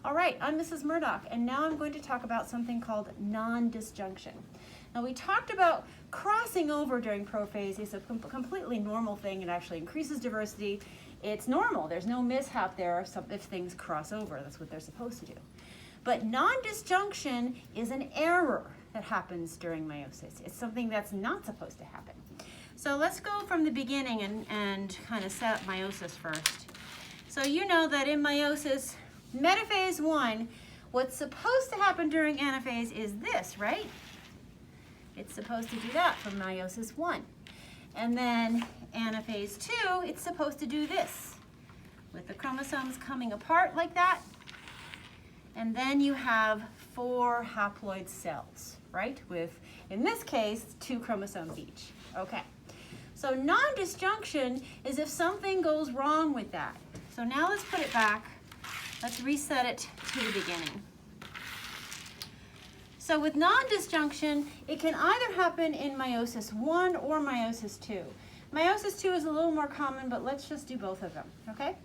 All right, I'm Mrs. Murdock, and now I'm going to talk about something called nondisjunction. Now, we talked about crossing over during prophase. It's a completely normal thing. It actually increases diversity. It's normal. There's no mishap there if things cross over. That's what they're supposed to do. But nondisjunction is an error that happens during meiosis. It's something that's not supposed to happen. So let's go from the beginning and kind of set up meiosis first. So you know that in meiosis, metaphase 1, what's supposed to happen during anaphase is this, right? It's supposed to do that for meiosis 1. And then anaphase 2, it's supposed to do this, with the chromosomes coming apart like that. And then you have 4 haploid cells, right? With, in this case, 2 chromosomes each. Okay. So nondisjunction is if something goes wrong with that. So now let's put it back. Let's reset it to the beginning. So with nondisjunction, it can either happen in meiosis 1 or meiosis 2. Meiosis 2 is a little more common, but let's just do both of them, okay?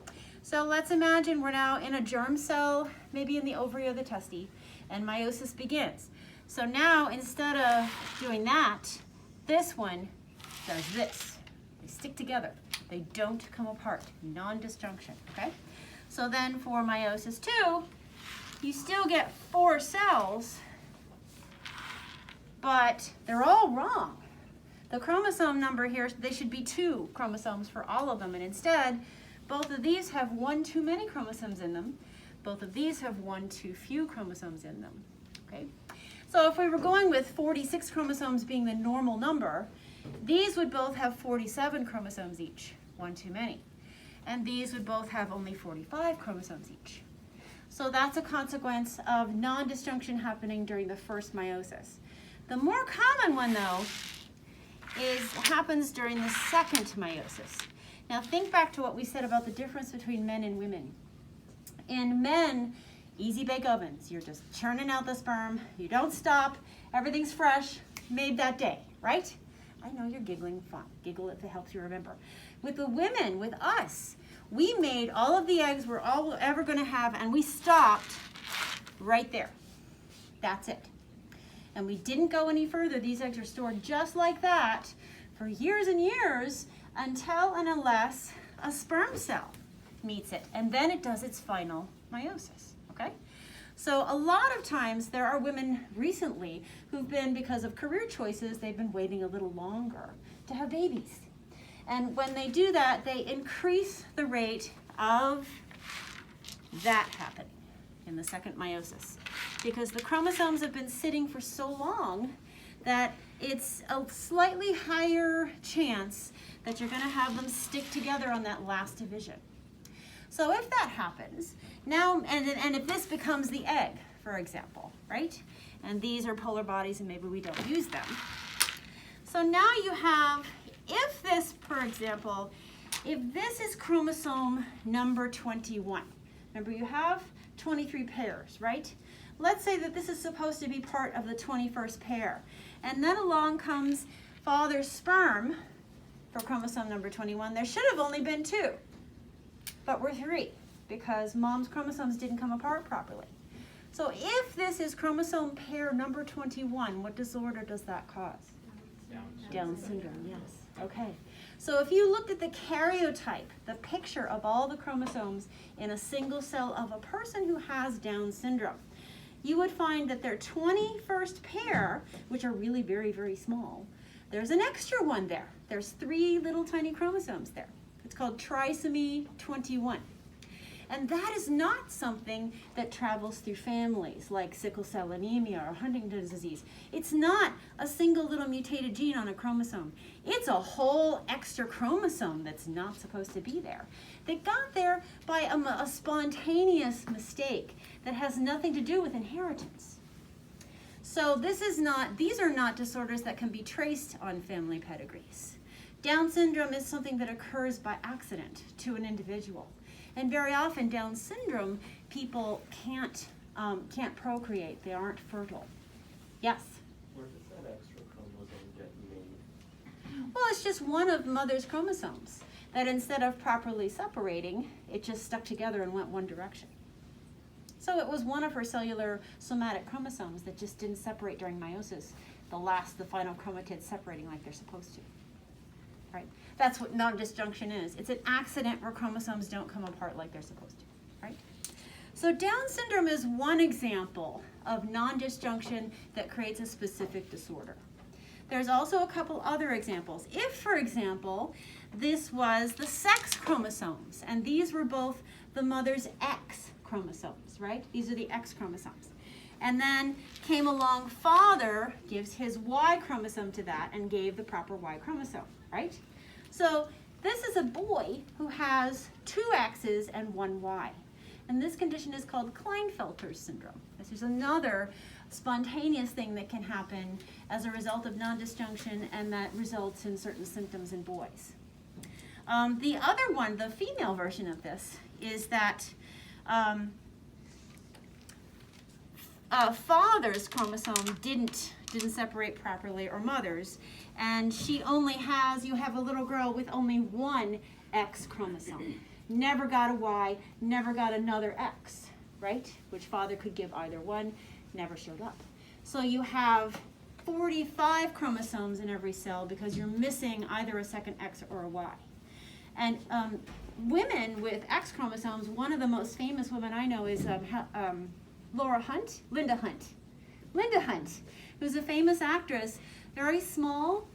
So let's imagine we're now in a germ cell, maybe in the ovary or the testes, and meiosis begins. So now, instead of doing that, this one does this. They stick together. They don't come apart. Nondisjunction, okay? So then for meiosis 2, you still get 4 cells, but they're all wrong. The chromosome number here, they should be 2 chromosomes for all of them, and instead, both of these have 1 too many chromosomes in them. Both of these have 1 too few chromosomes in them, okay? So if we were going with 46 chromosomes being the normal number, these would both have 47 chromosomes each, 1 too many. And these would both have only 45 chromosomes each. So that's a consequence of nondisjunction happening during the first meiosis. The more common one, though, happens during the second meiosis. Now think back to what we said about the difference between men and women. In men, easy bake ovens. You're just churning out the sperm. You don't stop. Everything's fresh, made that day, right? I know you're giggling. Fine. Giggle if it helps you remember. With the women, with us, we made all of the eggs we're all ever going to have, and we stopped right there. That's it. And we didn't go any further. These eggs are stored just like that for years and years until and unless a sperm cell meets it. And then it does its final meiosis, okay? So a lot of times there are women recently who've been, because of career choices, they've been waiting a little longer to have babies. And when they do that, they increase the rate of that happening in the second meiosis, because the chromosomes have been sitting for so long that it's a slightly higher chance that you're going to have them stick together on that last division. So if that happens, now, and if this becomes the egg, for example, right? And these are polar bodies and maybe we don't use them. So now you have, if this, for example, if this is chromosome number 21, remember you have 23 pairs, right? Let's say that this is supposed to be part of the 21st pair. And then along comes father's sperm for chromosome number 21. There should have only been 2, but we're 3 because mom's chromosomes didn't come apart properly. So if this is chromosome pair number 21, what disorder does that cause? Down syndrome, yes. Okay. So if you looked at the karyotype, the picture of all the chromosomes in a single cell of a person who has Down syndrome, you would find that their 21st pair, which are really very, very small, there's an extra one there. There's 3 little tiny chromosomes there. It's called trisomy 21. And that is not something that travels through families like sickle cell anemia or Huntington's disease. It's not a single little mutated gene on a chromosome. It's a whole extra chromosome that's not supposed to be there. They got there by a spontaneous mistake that has nothing to do with inheritance. So these are not disorders that can be traced on family pedigrees. Down syndrome is something that occurs by accident to an individual. And very often Down syndrome people can't procreate. They aren't fertile. Yes? Where does that extra chromosome get made? Well, it's just one of mother's chromosomes that instead of properly separating, it just stuck together and went one direction. So it was one of her cellular somatic chromosomes that just didn't separate during meiosis, the final chromatids separating like they're supposed to. Right? That's what non-disjunction is. It's an accident where chromosomes don't come apart like they're supposed to. Right? So Down syndrome is one example of non-disjunction that creates a specific disorder. There's also a couple other examples. If, for example, this was the sex chromosomes, and these were both the mother's X chromosomes, right? These are the X chromosomes. And then came along father, gives his Y chromosome to that, and gave the proper Y chromosome, right? So this is a boy who has 2 X's and 1 Y. And this condition is called Klinefelter syndrome. This is another spontaneous thing that can happen as a result of non-disjunction, and that results in certain symptoms in boys. The other one, the female version of this, is that father's chromosome didn't separate properly, or mother's, and she only has, you have a little girl with only 1 X chromosome. Never got a Y, never got another X, right? Which father could give either one, never showed up. So you have 45 chromosomes in every cell because you're missing either a second X or a Y. And women with X chromosomes, one of the most famous women I know is Linda Hunt, who's a famous actress, very small,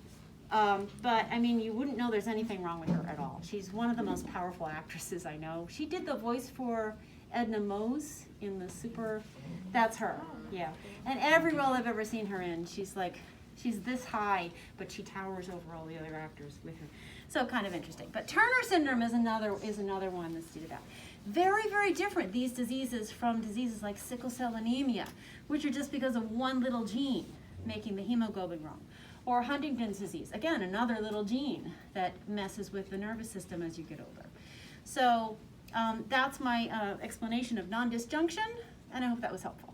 but I mean, you wouldn't know there's anything wrong with her at all. She's one of the most powerful actresses I know. She did the voice for Edna Mose in the that's her, yeah. And every role I've ever seen her in, she's this high, but she towers over all the other actors with her. So kind of interesting. But Turner syndrome is another one that's due to that. Very, very different, these diseases, from diseases like sickle cell anemia, which are just because of one little gene making the hemoglobin wrong. Or Huntington's disease, again, another little gene that messes with the nervous system as you get older. So that's my explanation of non-disjunction, and I hope that was helpful.